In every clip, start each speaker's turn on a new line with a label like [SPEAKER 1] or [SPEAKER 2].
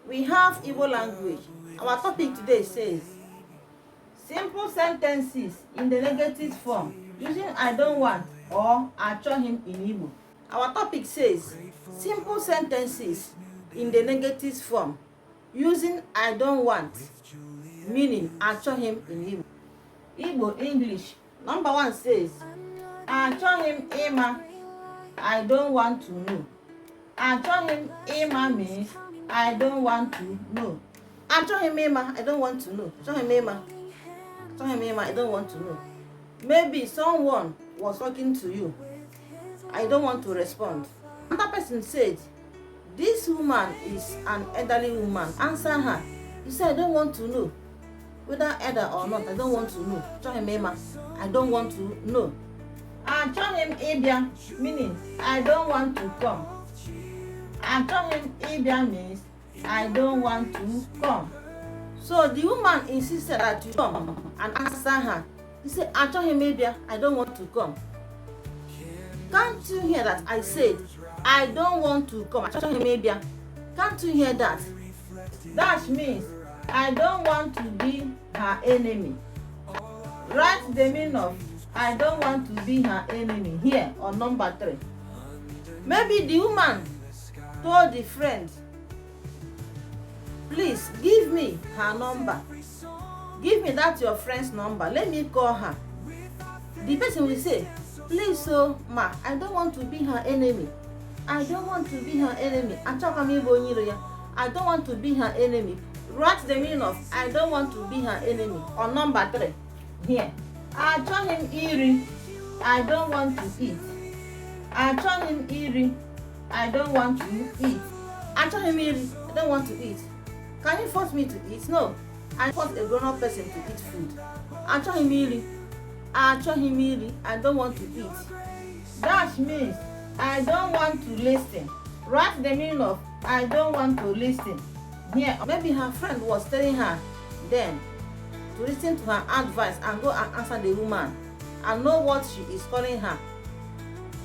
[SPEAKER 1] We have Igbo language. Our topic today says simple sentences in the negative form using I don't want or achọ him in Igbo. Our topic says simple sentences in the negative form using I don't want, meaning achọ him in Igbo. Igbo English. Number 1 says achọ him ịma, I don't want to know. Achọ him ịma means I don't want to know. Achọ him ịma, I don't want to know. Achọ him ịma. Achọ him ịma, I don't want to know. Maybe someone was talking to you. I don't want to respond. Another person said, this woman is an elderly woman. Answer her. You say, I don't want to know. Whether elder or not, I don't want to know. Achọ him ịma, I don't want to know. Achọ him ịbịa, meaning I don't want to come. Achọ him ịbịa means I don't want to come. So the woman insisted that you come and answer her. He said, achọ him ịbịa, I don't want to come. Can't you hear that I said, I don't want to come? Achọ him ịbịa. Can't you hear that? That means I don't want to be her enemy. Write the meaning of I don't want to be her enemy here on number 3. Maybe the woman told the friend, please give me her number. Give me that your friend's number. Let me call her. The person will say, please, so ma, I don't want to be her enemy. I don't want to be her enemy. I don't want to be her enemy. Write the meaning of I don't want to be her enemy on number 3 here. Achọ him iri, I don't want to eat. Achọ him iri, I don't want to eat. Achọ him iri, I don't want to eat. Can you force me to eat? No. I force a grown-up person to eat food. Achọ him iri, achọ him iri, I don't want to eat. That means I don't want to listen. Write the meaning of I don't want to listen here. Maybe her friend was telling her then to listen to her advice and go and answer the woman and know what she is calling her.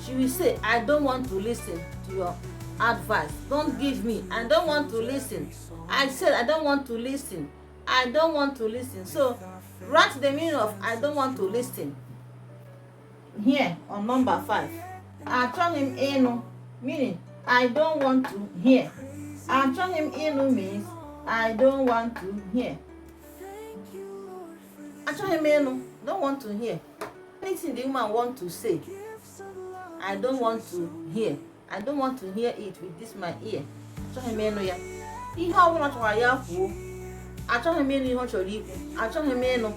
[SPEAKER 1] She will say, I don't want to listen to your advice. Don't give me. I don't want to listen. I said I don't want to listen. I don't want to listen. So write the meaning of I don't want to listen here on number 5. Achọ him ịnụ, meaning I don't want to hear. Achọ him ịnụ means I don't want to hear. Achọ him ịnụ, don't want to hear. Anything the woman want to say, I don't want to hear. I don't want to hear it with this my ear. Achọ him ịnụ ya. Ihe ọ bụla chọrọ ya kwuo. Achọ him ịnụ ihe ọ chọrọ ikwu. Achọ him ịnụ.